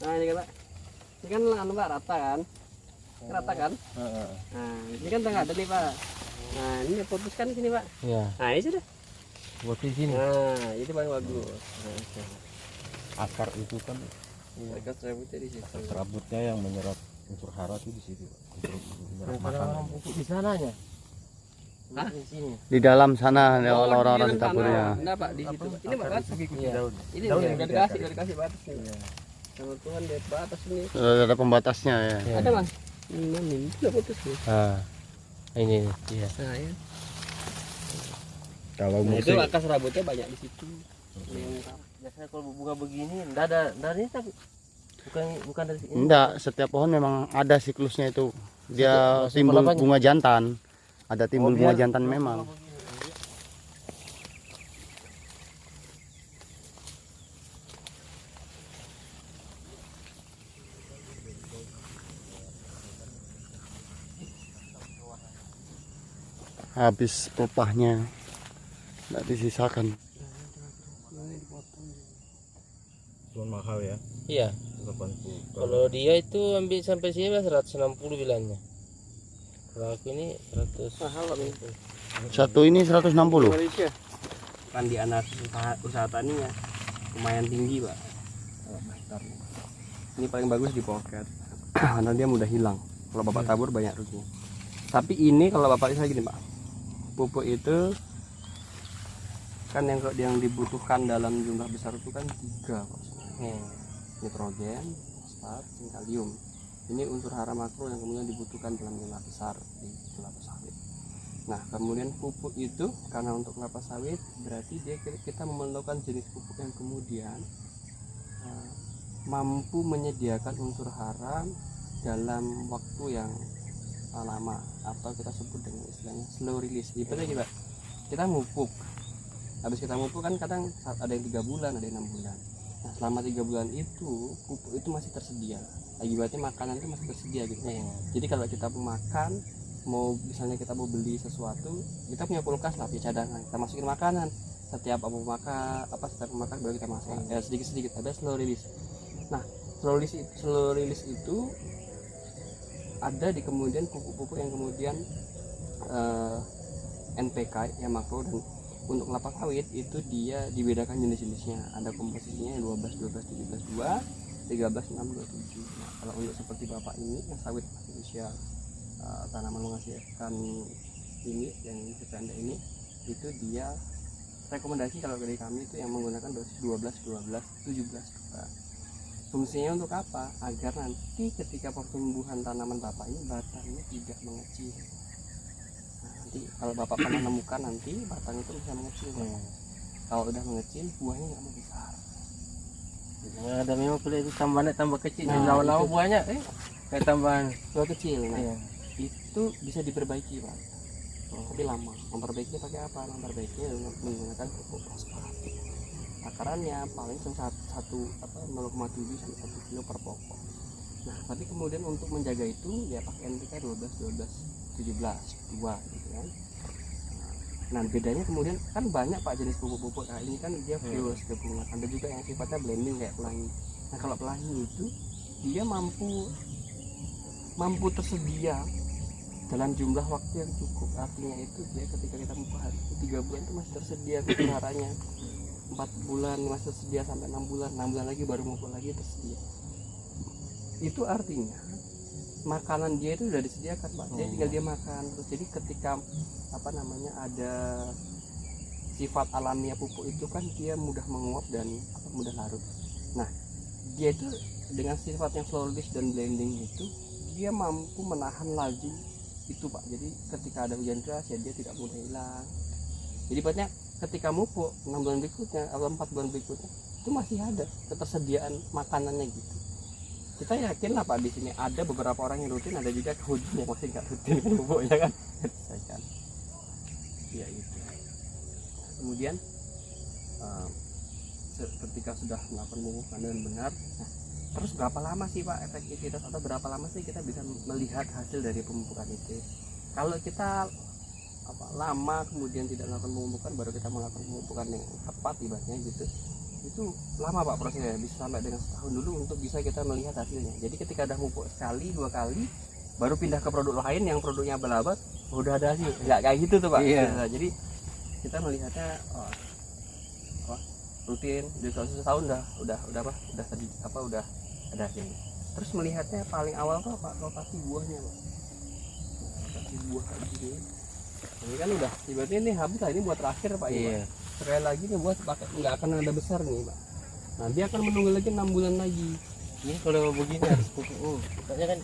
Nah ini kan Pak, ini kan anu Pak rata kan, rata kan. Nah ini kan tengah ada nih Pak. Nah ini putuskan sini Pak. Iya. Nah ini sudah. Buat di sini. Nah itu paling bagus. Akar itu kan Akar serabutnya di situ. akar serabutnya yang menyerap unsur hara itu di situ. Untuk menyerap Ada makanan. orang pupuk di sananya. Hah? Di sini. Di dalam sana ada Oh, orang-orang di dalam taburnya. sana. Enggak Pak di situ. Ini Pak batas. Iya. Ini Daun udah yang dikasih batas nih. Sama Tuhan dari batas ini. Sudah ada pembatasnya ya. Iya. Ada Mas. Ini udah putus nih. Ah, ini iya. Nah ya. Kalau Nah, itu musim akar serabutnya banyak di situ. Biasanya kalau bunga begini enggak ada dari tapi bukan dari sini. enggak, setiap pohon memang ada siklusnya itu. Dia Setiap- timbul apanya? bunga jantan. Ada timbul bunga biar- jantan memang. Habis pelepahnya enggak disisakan. Cuma mahal ya. Iya. 80. Kalau dia itu ambil sampai sini 160 bilangnya. Kalau aku ini 100. Mahal Pak ini. Satu ini 160. Malaysia. Kan di anak usaha taninya lumayan tinggi Pak. Ini paling bagus di pocket karena dia mudah hilang. Kalau Bapak tabur banyak ruginya. Tapi ini kalau Bapak lihat gini Pak, pupuk itu kan yang dibutuhkan dalam jumlah besar itu kan 3 Pak. Nitrogen, fosfat, dan kalium. Ini unsur hara makro yang kemudian dibutuhkan dalam jumlah besar di kelapa sawit. Nah kemudian pupuk itu karena untuk kelapa sawit berarti kita memerlukan jenis pupuk yang kemudian mampu menyediakan unsur hara dalam waktu yang lama atau kita sebut dengan istilahnya slow release. Ibaratnya gini Pak, kita mupuk, habis kita mupuk kan kadang ada yang 3 bulan, ada yang 6 bulan. Nah selama 3 bulan itu pupuk itu masih tersedia. Akibatnya makanan itu masih tersedia gitu. Jadi kalau kita mau makan, misalnya kita mau beli sesuatu, kita punya kulkas lah, punya cadangan. Kita masukin makanan. Setiap setiap makan baru kita masak. Ya sedikit-sedikit ada slow release. Nah slow release itu ada di kemudian pupuk-pupuk yang kemudian NPK yang makro, dan untuk kelapa sawit itu dia dibedakan jenis-jenisnya, ada komposisinya 12 12 17 2 13 6 27. Nah, kalau untuk seperti Bapak ini yang sawit masih usia tanaman menghasilkan ini yang sependek ini, itu dia rekomendasi kalau dari kami itu yang menggunakan dosis 12 12 17 2. Fungsinya untuk apa? Agar nanti ketika pertumbuhan tanaman Bapak ini batangnya tidak mengecil. Nanti kalau Bapak pernah menemukan nanti batang itu bisa mengecil. Kalau udah mengecil buahnya nggak mau besar. Nah, ada memang kulit itu tambah kecil. Nah, Lama-lama itu. buahnya kayak tambahan. Buah kecil. Nah, Iya. itu bisa diperbaiki Pak. Tapi lama. Memperbaikinya pakai apa? Memperbaikinya dengan menggunakan pupuk fosfat. Takarannya paling 0,7 sampai 1 kilo per pokok. Nah, tapi kemudian untuk menjaga itu ya pakai NPK 12 12 17 2 gitu kan. Nah bedanya kemudian kan banyak Pak jenis pupuk-pupuk. Nah ini kan dia fuse gabungan, ada juga yang sifatnya blending kayak pelangi. Nah kalau pelangi itu dia mampu tersedia dalam jumlah waktu yang cukup. Artinya itu dia ketika kita pupuk 3 bulan itu masih tersedia kebenarannya, 4 bulan masih tersedia sampai 6 bulan lagi baru pupuk lagi tersedia. Itu artinya makanan dia itu sudah disediakan Pak, jadi tinggal dia makan terus. Jadi ketika ada sifat alamiah pupuk itu kan dia mudah menguap dan mudah larut. Nah dia itu dengan sifat yang slow release dan blending itu dia mampu menahan laju itu Pak. Jadi ketika ada hujan deras ya dia tidak mudah hilang. Jadi banyak ketika mupuk 6 bulan berikutnya atau 4 bulan berikutnya itu masih ada ketersediaan makanannya gitu. Kita yakin lah Pak, di sini ada beberapa orang yang rutin, ada juga kemudian yang masih nggak rutin pupuknya kan. Ya itu. Kemudian ketika sudah melakukan pemupukan dengan benar, nah, terus berapa lama sih Pak efektivitas atau berapa lama sih kita bisa melihat hasil dari pemupukan itu? Kalau kita lama kemudian tidak melakukan pemupukan, baru kita melakukan pemupukan yang tepat ibaratnya gitu, itu lama Pak prosesnya, bisa sampai dengan setahun dulu untuk bisa kita melihat hasilnya. Jadi ketika udah pupuk sekali 2 kali baru pindah ke produk lain yang produknya abal-abal, udah ada hasil. Nggak kayak gitu tuh Pak. Iya. Nah, jadi kita melihatnya rutin di setahun udah ada hasilnya. Terus melihatnya paling awal tuh Pak, rotasi buahnya Pak. Nah, rotasi buah kayak gini. Ini kan udah tiba-tiba ini habis lah, ini buat terakhir Pak. Iya. Sekali lagi nih buat pakai, nggak akan ada besar nih Pak. Nanti akan menunggu lagi 6 bulan lagi. Ini kalau begini harus pupuk. Pokoknya kan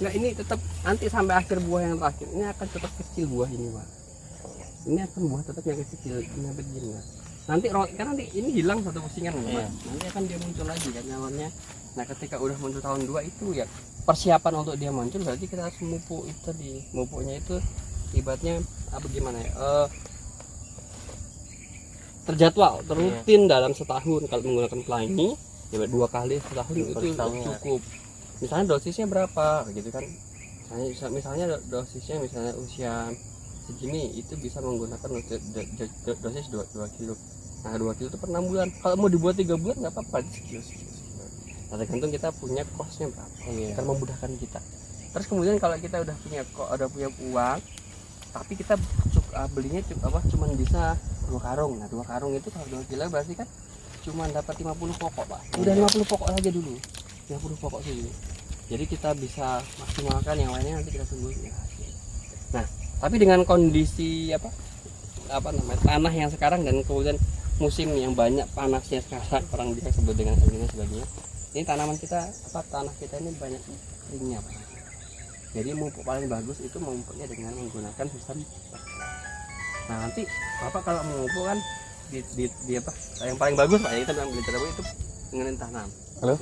Nggak, ini tetap nanti sampai akhir buah yang terakhir ini akan tetap kecil buah ini Pak. Ini akan buah tetap yang kecil sampai begini Pak. Nanti kan nanti ini hilang satu pusingan Pak. Iya. Nanti akan dia muncul lagi kan nyamannya. Nah ketika udah muncul tahun 2 itu ya persiapan untuk dia muncul, berarti kita harus memupuk itu tadi. Mupuknya itu ibaratnya apa gimana ya? Terjadwal, terutin dalam setahun. Kalau menggunakan pelangi ya 2 kali setahun itu cukup. Misalnya dosisnya berapa gitu kan, misalnya dosisnya misalnya usia segini itu bisa menggunakan dosis 2 kilo. Nah 2 kilo itu per 6 bulan. Kalau mau dibuat 3 bulan nggak apa-apa, sekilo. Nah, tergantung kita punya kosnya berapa, kan memudahkan kita. Terus kemudian kalau kita udah punya uang, tapi kita belinya cuman bisa 2 karung. Nah 2 karung itu kalau 2 kilo berarti kan cuma dapat 50 pokok Pak. Udah 50 pokok saja dulu, 50 pokok saja. Jadi kita bisa maksimalkan, yang lainnya nanti kita tunggu ya. Nah tapi dengan kondisi tanah yang sekarang dan kemudian musim yang banyak panasnya sekarang, orang biasa sebut dengan El Nino sebagainya, ini tanaman kita tanah kita ini banyak keringnya Pak. Jadi pupuk paling bagus itu memupuknya dengan menggunakan sistem. Nah nanti Bapak kalau memupuk kan di yang paling bagus Pak, ya kita bilang itu mengenai tanam. Halo?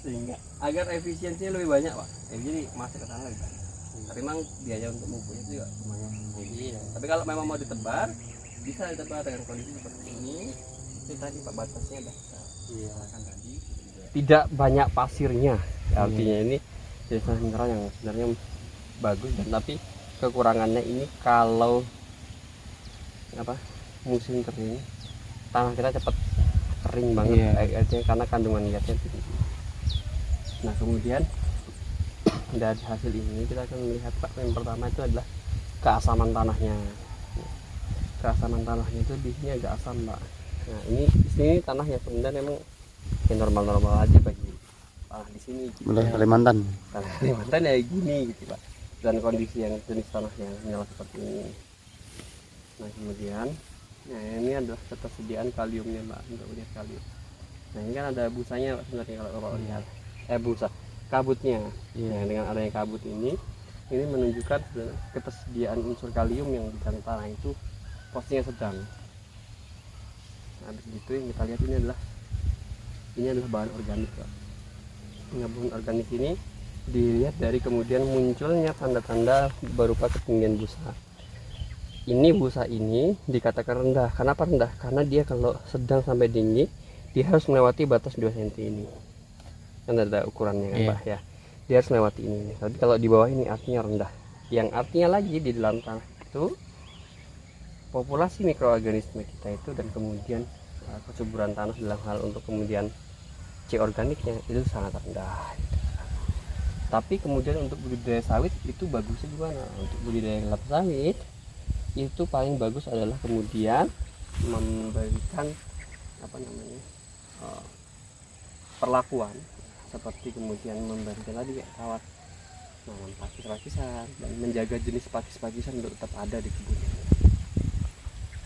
Sehingga agar efisiensinya lebih banyak Pak. Ya, jadi masuk ke tanah lebih banyak. Tapi memang biaya untuk memupuknya itu juga lumayan tinggi. Tapi kalau memang mau ditebar, bisa ditebar dengan kondisi seperti ini. Itu tadi Pak batasnya ada. Iya kan tadi. Tidak banyak pasirnya. Artinya ini jenis mineral yang sebenarnya bagus, dan tapi kekurangannya ini kalau musim kering tanah kita cepat kering banget, artinya karena kandungan niatnya tinggi. Nah kemudian dari hasil ini kita akan melihat Pak, yang pertama itu adalah keasaman tanahnya. Keasaman tanahnya itu di sini agak asam Pak. Nah ini di sini tanahnya sebenarnya memang normal-normal aja bagi tanah di sini. Udah Kalimantan. Tanah Kalimantan ya gini gitu Pak. Dan kondisi yang jenis tanahnya menyala seperti ini. Nah kemudian, ini adalah ketersediaan kaliumnya Pak, untuk melihat kalium. Nah ini kan ada busanya Pak sebenarnya kalau Bapak lihat. Busa, kabutnya. Nah, dengan adanya kabut ini menunjukkan ketersediaan unsur kalium yang di dalam tanah itu posisinya sedang. Nah begitu yang kita lihat ini adalah bahan organik Pak. Bahan organik ini dilihat dari kemudian munculnya tanda-tanda berupa ketinggian busa. Ini busa ini dikatakan rendah. Kenapa rendah? Karena dia kalau sedang sampai tinggi, dia harus melewati batas 2 cm ini. Kan ada ukurannya kan Pak ya. Dia harus melewati ini. Tapi kalau di bawah ini artinya rendah. Yang artinya lagi di dalam tanah itu populasi mikroorganisme kita itu, dan kemudian kesuburan tanah dalam hal untuk kemudian C organiknya itu sangat rendah. Tapi kemudian untuk budidaya sawit itu bagusnya gimana? Untuk budidaya kelapa sawit itu paling bagus adalah kemudian memberikan perlakuan seperti kemudian memberikan tadi kayak kawat nanam pakis-pakisan dan menjaga jenis pakis-pakisan untuk tetap ada di kebun.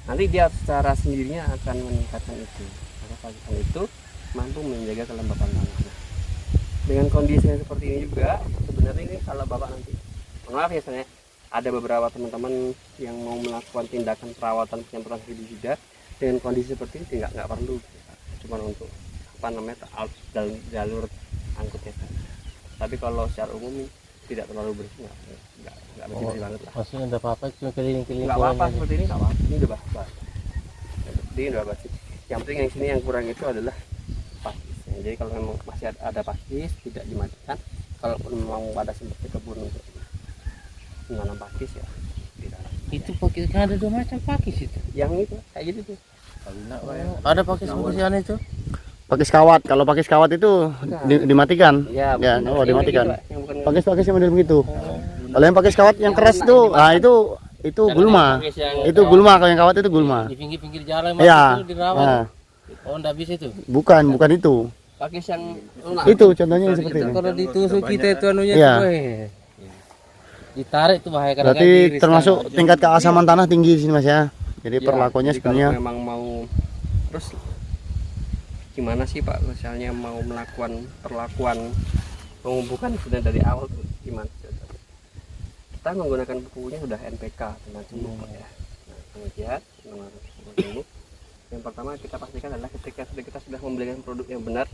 Nanti dia secara sendirinya akan meningkatkan itu, karena pakisan itu mampu menjaga kelembapan tanah. Nah, dengan kondisi yang seperti ini juga sebenarnya ini kalau Bapak nanti maaf ya, saya ada beberapa teman-teman yang mau melakukan tindakan perawatan penyemprotan herbisida dengan kondisi seperti ini nggak perlu, cuma untuk jalur angkutnya. Tapi kalau secara umum tidak terlalu bersih, nggak bersih banget lah. maksudnya enggak apa-apa, cuma keliling-keliling Nggak apa-apa seperti ini, nggak apa-apa. Ini udah bagus. Ini udah bagus. Yang penting yang sini yang kurang itu adalah pakis. Jadi kalau memang masih ada pakis tidak dimatikan. Kalau memang pada seperti kebun untuk menanam pakis ya tidak. Itu pakis kan ada 2 macam pakis itu. Yang itu kayak gitu tuh. Ada pakai seperti itu? Pakai sekawat. Kalau pakai sekawat itu dimatikan. Ya, Ya, bukan. oh Yang dimatikan. begitu, Pak, yang bukan Pakai yang model begitu. Kalau yang pakai sekawat yang keras tuh, ah itu gulma. pakai yang Itu gulma, kalau yang kawat itu gulma. Di pinggir-pinggir jalan Iya. itu dirawat. Nah, Oh, enggak bisa itu. bukan itu. pakai yang lunak. Itu contohnya yang seperti itu. Kalau ditusuk kita itu anunya Iya. tuh, ditarik tuh bahaya karena Berarti termasuk tingkat keasaman tanah tinggi di sini Mas ya. Jadi Ya, perlakuannya jadi kalau sebenarnya memang mau terus gimana sih Pak misalnya mau melakukan perlakuan pengubukan sudah dari awal tuh gimana? Kita menggunakan bukunya sudah NPK tentang cemuk ya. Nah, kemudian cemuk yang pertama kita pastikan adalah ketika kita sudah membelikan produk yang benar,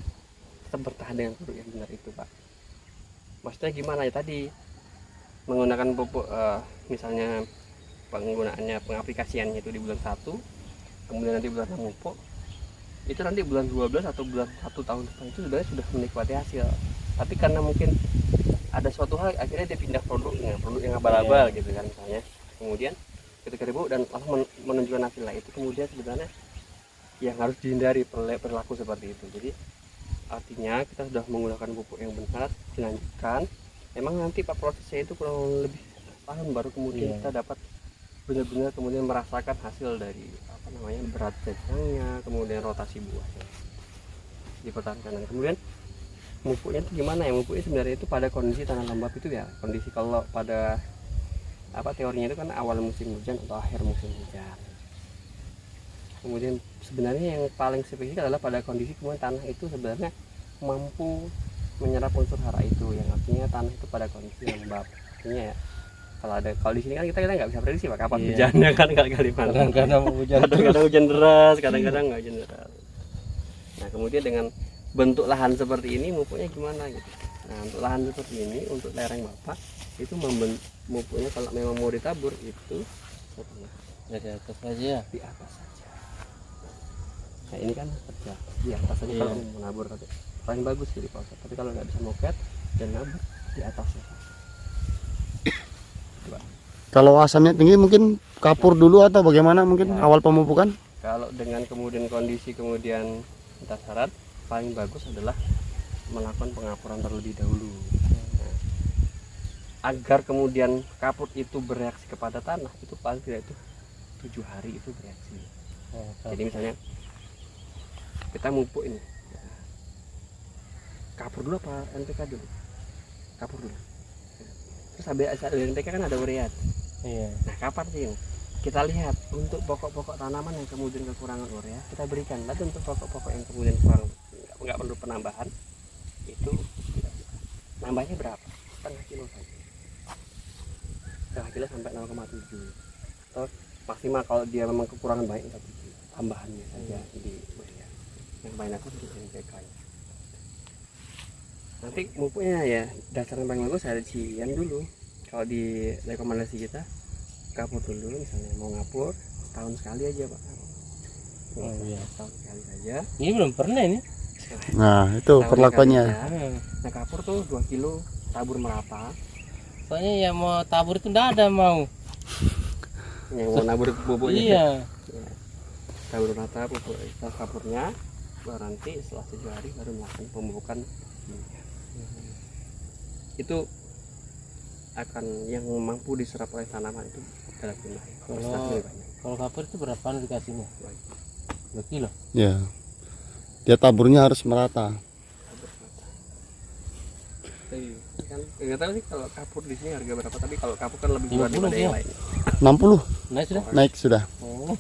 kita bertahan dengan produk yang benar itu Pak. Maksudnya gimana ya tadi menggunakan pupuk misalnya penggunaannya pengaplikasiannya itu di bulan 1, kemudian nanti bulan 6 pupuk, itu nanti bulan 12 atau bulan 1 tahun depan itu sebenarnya sudah menikmati hasil. Tapi karena mungkin ada suatu hal akhirnya dia pindah produk yang abal-abal gitu kan misalnya, kemudian ketika dibawa dan langsung menunjukkan hasil lah, itu kemudian sebenarnya yang harus dihindari perilaku seperti itu. Jadi artinya kita sudah menggunakan pupuk yang benar, dilanjutkan. Memang nanti Pak prosesnya itu kurang lebih tahun baru kemudian kita dapat benar-benar kemudian merasakan hasil dari berat jangkangnya, kemudian rotasi buahnya dipertahankan. Dan kemudian pupuknya itu gimana ya? Pupuknya sebenarnya itu pada kondisi tanah lembab itu ya, kondisi kalau pada teorinya itu kan awal musim hujan atau akhir musim hujan. Kemudian sebenarnya yang paling spesifik adalah pada kondisi kemudian tanah itu sebenarnya mampu menyerap unsur hara itu, yang artinya tanah itu pada kondisi lembab. Artinya ya kalau di sini kan kita nggak bisa prediksi Pak kapan hujannya kan, kalau Kalimantan kadang hujan kadang hujan deras, kadang-kadang nggak hujan deras. Nah kemudian dengan bentuk lahan seperti ini pupuknya gimana gitu. Nah untuk lahan seperti ini, untuk lereng Bapak itu pupuknya kalau memang mau ditabur itu di atas aja. di atas saja. Nah ini kan kerja di atas saja kalau mau menabur, tapi paling bagus jadi proses. Tapi kalau nggak bisa moket dan nabur di atasnya. kalau asamnya tinggi mungkin kapur dulu atau bagaimana mungkin awal pemupukan? Kalau dengan kemudian kondisi kemudian kita syarat, paling bagus adalah melakukan pengapuran terlebih dahulu. Nah, agar kemudian kapur itu bereaksi kepada tanah, itu paling tidak itu 7 hari itu bereaksi. Jadi misalnya kita mupuk ini, kapur dulu apa NPK dulu? Kapur dulu. Terus habis NPK kan ada urea. Iya. Nah kapan sih ini? Kita lihat untuk pokok-pokok tanaman yang kemudian kekurangan urea kita berikan. Tapi untuk pokok-pokok yang kemudian kurang nggak perlu penambahan, itu nambahnya berapa? Setengah kilo saja. Setengah kilo sampai 0,7. Atau maksimal kalau dia memang kekurangan banyak 1 kilo. Tambahannya saja di urea. Yang banyak itu di NPK. Nanti pupuknya ya dasarnya paling bagus ada cian dulu. Kalau di rekomendasi kita kapur dulu, misalnya mau ngapur tahun sekali aja Pak. Tahun sekali saja. Ini belum pernah ini. Nah itu Tahun perlakuannya. sekali saja. Nah kapur tuh 2 kilo tabur merata. Soalnya yang mau tabur itu enggak ada mau. Yang mau nabur pupuknya. Iya. Ya. Tabur merata pupuk kapurnya, baru nanti setelah 7 hari baru melakukan pemupukan. Itu akan yang mampu diserap oleh tanaman itu dalam jumlah Kalau kapur itu berapa dikasihnya? 2 kilo. Ya. Dia taburnya harus merata. Kan nggak tahu sih kalau kapur di sini harga berapa, tapi kalau kapur kan lebih murah 50 daripada yang ya. lain. 60 Naik sudah? naik sudah. Oh.